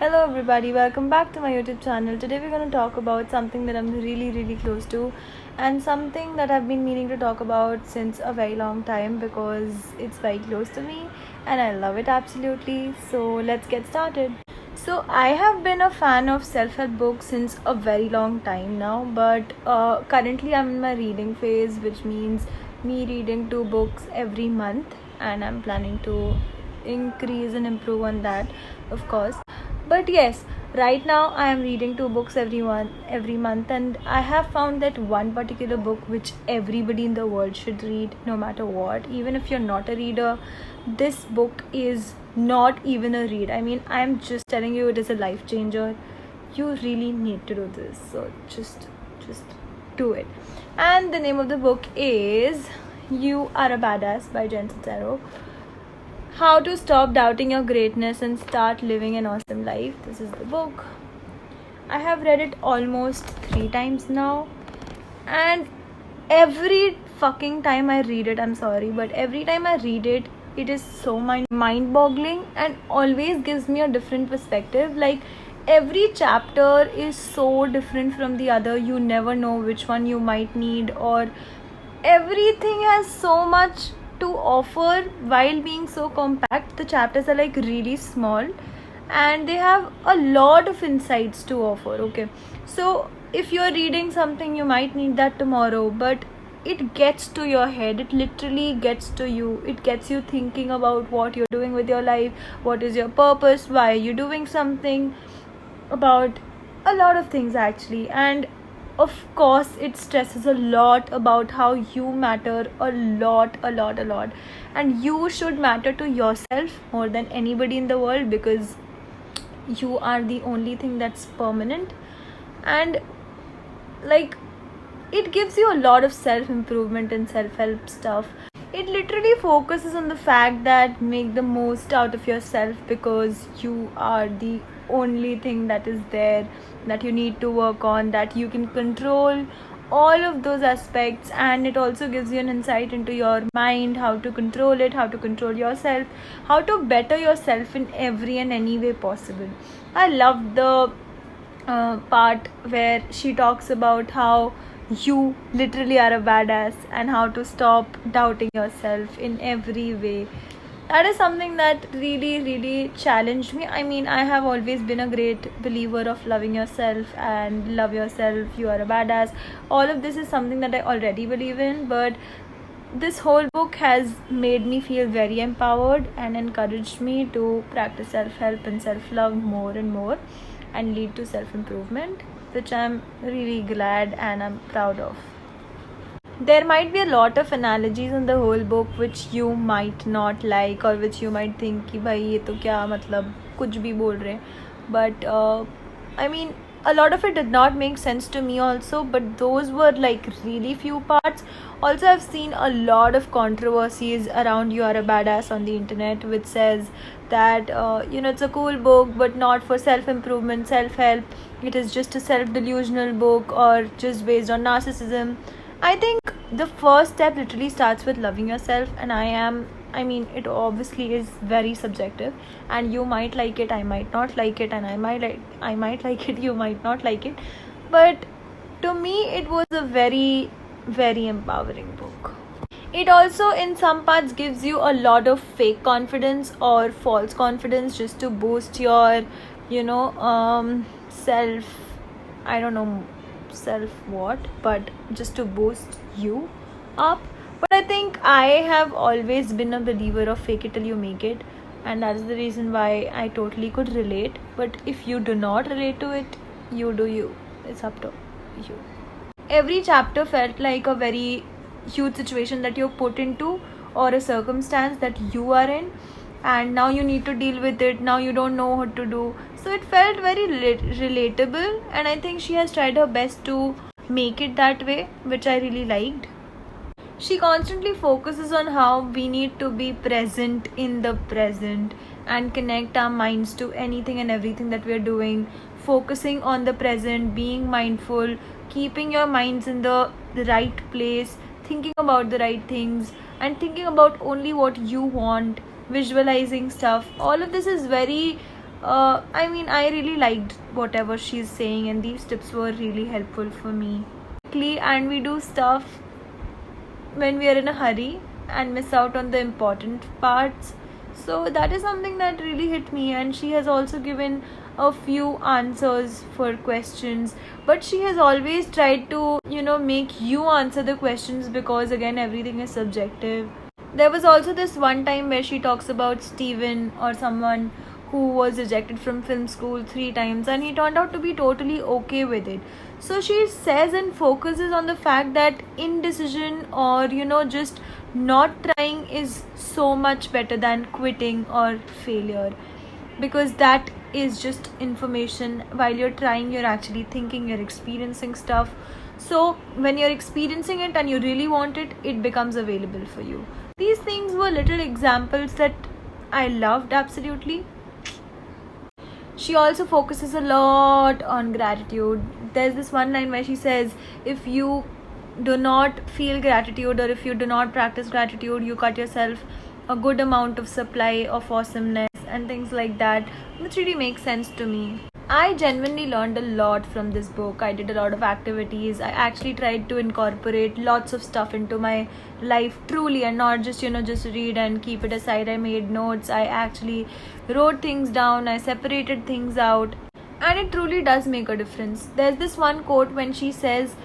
Hello everybody, welcome back to my YouTube channel. Today we're going to talk about something that I'm really close to and something that I've been meaning to talk about since a very long time because it's very close to me and I love it absolutely. So let's get started. So I have been a fan of self-help books since a very long time now, but currently I'm in my reading phase, which means me reading 2 books every month, and I'm planning to increase and improve on that, of course. But yes, right now I am reading 2 books every month, and I have found that one particular book which everybody in the world should read, no matter what. Even if you're not a reader, this book is not even a read. I mean, I'm just telling you, it is a life changer. You really need to do this. So just do it. And the name of the book is You Are a Badass by Jen Sincero. How to Stop Doubting Your Greatness and Start Living an Awesome Life. This is the book. I have read it almost 3 times now, and every fucking time I read it, I'm sorry, but every time I read it, it is so mind-boggling and always gives me a different perspective. Like, every chapter is so different from the other. You never know which one you might need, or everything has so much to offer while being so compact. The chapters are like really small and they have a lot of insights to offer. Okay, so if you're reading something, you might need that tomorrow, but it gets to your head. It literally gets to you. It gets you thinking about what you're doing with your life, what is your purpose, why are you doing something, about a lot of things actually. And of course it stresses a lot about how you matter a lot, and you should matter to yourself more than anybody in the world, because you are the only thing that's permanent. And like, it gives you a lot of self-improvement and self-help stuff. It literally focuses on the fact that make the most out of yourself, because you are the only thing that is there, that you need to work on, that you can control all of those aspects. And it also gives you an insight into your mind, how to control it, how to control yourself, how to better yourself in every and any way possible. I love the part where she talks about how you literally are a badass and how to stop doubting yourself in every way. That is something that really challenged me. I mean, I have always been a great believer of loving yourself and love yourself, you are a badass. All of this is something that I already believe in, but this whole book has made me feel very empowered and encouraged me to practice self-help and self-love more and more and lead to self-improvement, which I'm really glad and I'm proud of. There might be a lot of analogies in the whole book which you might not like, or which you might think कि भाई ये तो क्या मतलब कुछ भी बोल रहे हैं. But I mean, a lot of it did not make sense to me also, but those were like really few parts. Also, I've seen a lot of controversies around You Are a Badass on the internet, which says that it's a cool book but not for self-improvement, self-help. It is just a self-delusional book or just based on narcissism. I think the first step literally starts with loving yourself, and I mean, it obviously is very subjective, and you might like it, I might not like it, and I might like it, you might not like it. But to me, it was a very empowering book. It also in some parts gives you a lot of fake confidence or false confidence just to boost your self, I don't know self what, but just to boost you up. But I think I have always been a believer of fake it till you make it, and that's the reason why I totally could relate. But if you do not relate to it, you do you. It's up to you. Every chapter felt like a very huge situation that you're put into, or a circumstance that you are in, and now you need to deal with it. Now you don't know what to do. So it felt very relatable, and I think she has tried her best to make it that way, which I really liked. She constantly focuses on how we need to be present in the present and connect our minds to anything and everything that we're doing, focusing on the present, being mindful, keeping your minds in the right place, thinking about the right things, and thinking about only what you want, visualizing stuff. All of this is very I mean, I really liked whatever she's saying, and these tips were really helpful for me. And we do stuff when we are in a hurry and miss out on the important parts. So that is something that really hit me. And she has also given a few answers for questions, but she has always tried to, make you answer the questions, because again, everything is subjective. There was also this one time where she talks about Steven, or someone who was rejected from film school 3 times, and he turned out to be totally okay with it. So she says and focuses on the fact that indecision, or just not trying, is so much better than quitting or failure, because that is just information. While you're trying, you're actually thinking, you're experiencing stuff. So when you're experiencing it and you really want it, it becomes available for you. These things were little examples that I loved absolutely. She also focuses a lot on gratitude. There's this one line where she says, if you do not feel gratitude, or if you do not practice gratitude, you cut yourself a good amount of supply of awesomeness, and things like that, which really makes sense to me. I genuinely learned a lot from this book. I did a lot of activities. I actually tried to incorporate lots of stuff into my life truly, and not just just read and keep it aside. I made notes. I actually wrote things down. I separated things out, and it truly does make a difference. There's this one quote when she says,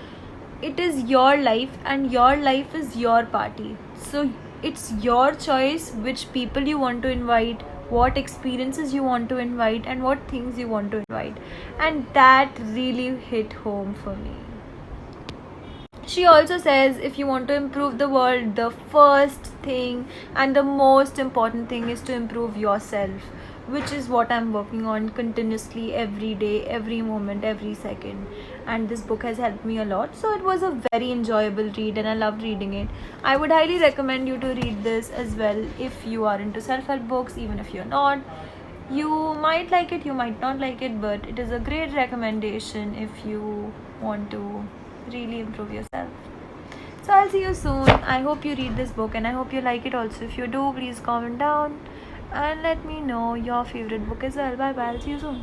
it is your life and your life is your party. So it's your choice which people you want to invite, what experiences you want to invite, and what things you want to invite. And that really hit home for me. She also says, if you want to improve the world, the first thing and the most important thing is to improve yourself, which is what I'm working on continuously, every day, every moment, every second. And this book has helped me a lot. So it was a very enjoyable read, and I loved reading it. I would highly recommend you to read this as well if you are into self-help books. Even if you're not, you might like it, you might not like it, but it is a great recommendation if you want to really improve yourself. So I'll see you soon. I hope you read this book, and I hope you like it also. If you do, please comment down and let me know your favorite book as well. Bye bye. I'll see you soon.